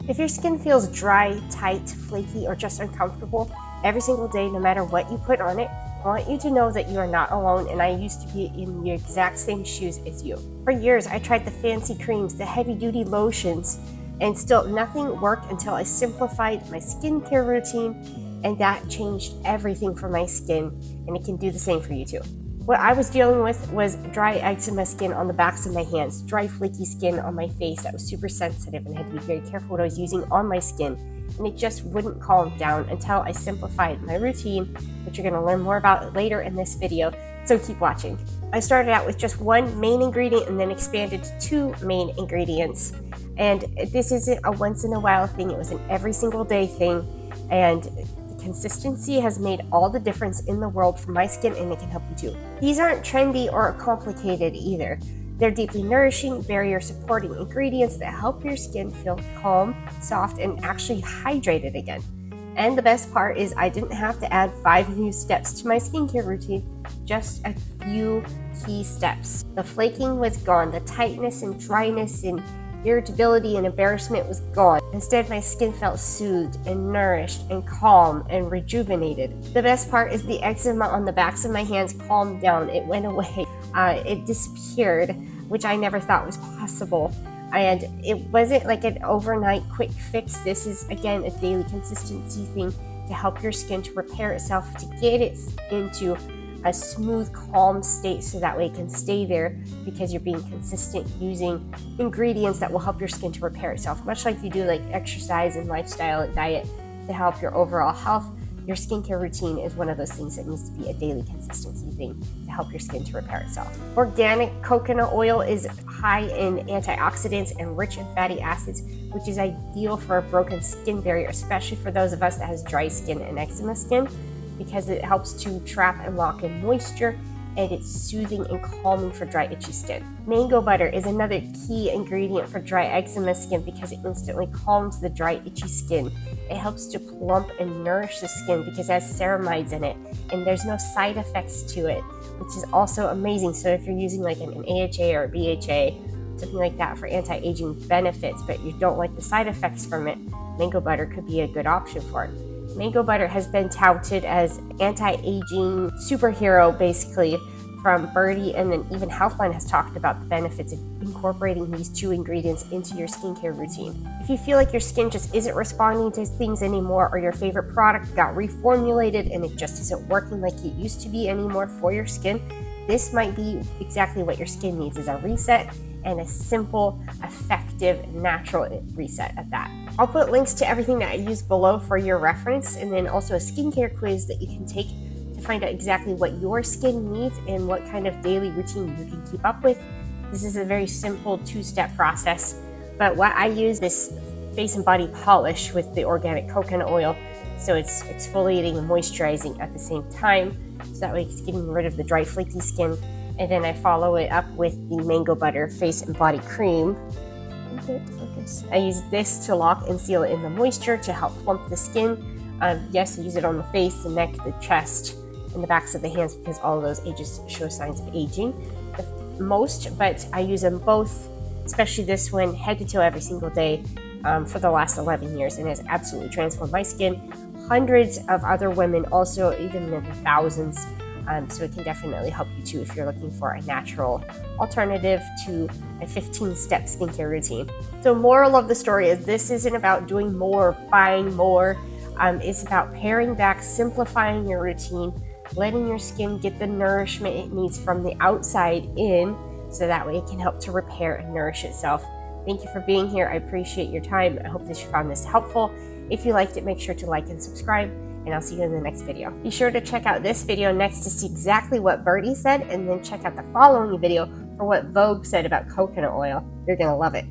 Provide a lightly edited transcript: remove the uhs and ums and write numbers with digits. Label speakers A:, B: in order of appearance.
A: If your skin feels dry, tight, flaky, or just uncomfortable every single day, no matter what you put on it, I want you to know that you are not alone, and I used to be in the exact same shoes as you. For years, I tried the fancy creams, the heavy-duty lotions, and still nothing worked until I simplified my skincare routine, and that changed everything for my skin, and it can do the same for you too. What I was dealing with was dry eczema skin on the backs of my hands, dry flaky skin on my face that was super sensitive, and I had to be very careful what I was using on my skin, and it just wouldn't calm down until I simplified my routine, which you're going to learn more about later in this video, so keep watching. I started out with just one main ingredient and then expanded to 2 main ingredients, and this isn't a once in a while thing, it was an every single day thing, and consistency has made all the difference in the world for my skin, and it can help you too. These aren't trendy or complicated either. They're deeply nourishing, barrier supporting ingredients that help your skin feel calm, soft, and actually hydrated again. And the best part is I didn't have to add 5 new steps to my skincare routine, just a few key steps. The flaking was gone, the tightness and dryness and irritability and embarrassment was gone. Instead, my skin felt soothed and nourished and calm and rejuvenated. The best part is the eczema on the backs of my hands calmed down. It went away. It disappeared, which I never thought was possible. And it wasn't like an overnight quick fix. This is, again, a daily consistency thing to help your skin to repair itself, to get it into a smooth, calm state so that way it can stay there because you're being consistent using ingredients that will help your skin to repair itself. Much like you do like exercise and lifestyle and diet to help your overall health, your skincare routine is one of those things that needs to be a daily consistency thing to help your skin to repair itself. Organic coconut oil is high in antioxidants and rich in fatty acids, which is ideal for a broken skin barrier, especially for those of us that has dry skin and eczema skin, because it helps to trap and lock in moisture, and it's soothing and calming for dry, itchy skin. Mango butter is another key ingredient for dry eczema skin because it instantly calms the dry, itchy skin. It helps to plump and nourish the skin because it has ceramides in it, and there's no side effects to it, which is also amazing. So if you're using like an AHA or a BHA, something like that for anti-aging benefits, but you don't like the side effects from it, mango butter could be a good option for it. Mango butter has been touted as anti-aging superhero, basically, from Birdie, and then even Healthline has talked about the benefits of incorporating these 2 ingredients into your skincare routine. If you feel like your skin just isn't responding to things anymore, or your favorite product got reformulated and it just isn't working like it used to be anymore for your skin, this might be exactly what your skin needs, is a reset, and a simple, effective, natural reset at that. I'll put links to everything that I use below for your reference, and then also a skincare quiz that you can take to find out exactly what your skin needs and what kind of daily routine you can keep up with. This is a very simple 2-step process, but what I use this face and body polish with the organic coconut oil, so it's exfoliating and moisturizing at the same time, so that way it's getting rid of the dry, flaky skin. And then I follow it up with the mango butter face and body cream. Focus. I use this to lock and seal in the moisture to help plump the skin. Yes, I use it on the face, the neck, the chest, and the backs of the hands because all of those ages show signs of aging the most, but I use them both, especially this one, head to toe every single day for the last 11 years, and it has absolutely transformed my skin. Hundreds of other women also, even in the thousands. So it can definitely help you too if you're looking for a natural alternative to a 15-step skincare routine. So moral of the story is this isn't about doing more, buying more. It's about paring back, simplifying your routine, letting your skin get the nourishment it needs from the outside in, so that way it can help to repair and nourish itself. Thank you for being here. I appreciate your time. I hope that you found this helpful. If you liked it, make sure to like and subscribe, and I'll see you in the next video. Be sure to check out this video next to see exactly what Birdie said, and then check out the following video for what Vogue said about coconut oil. You're gonna love it.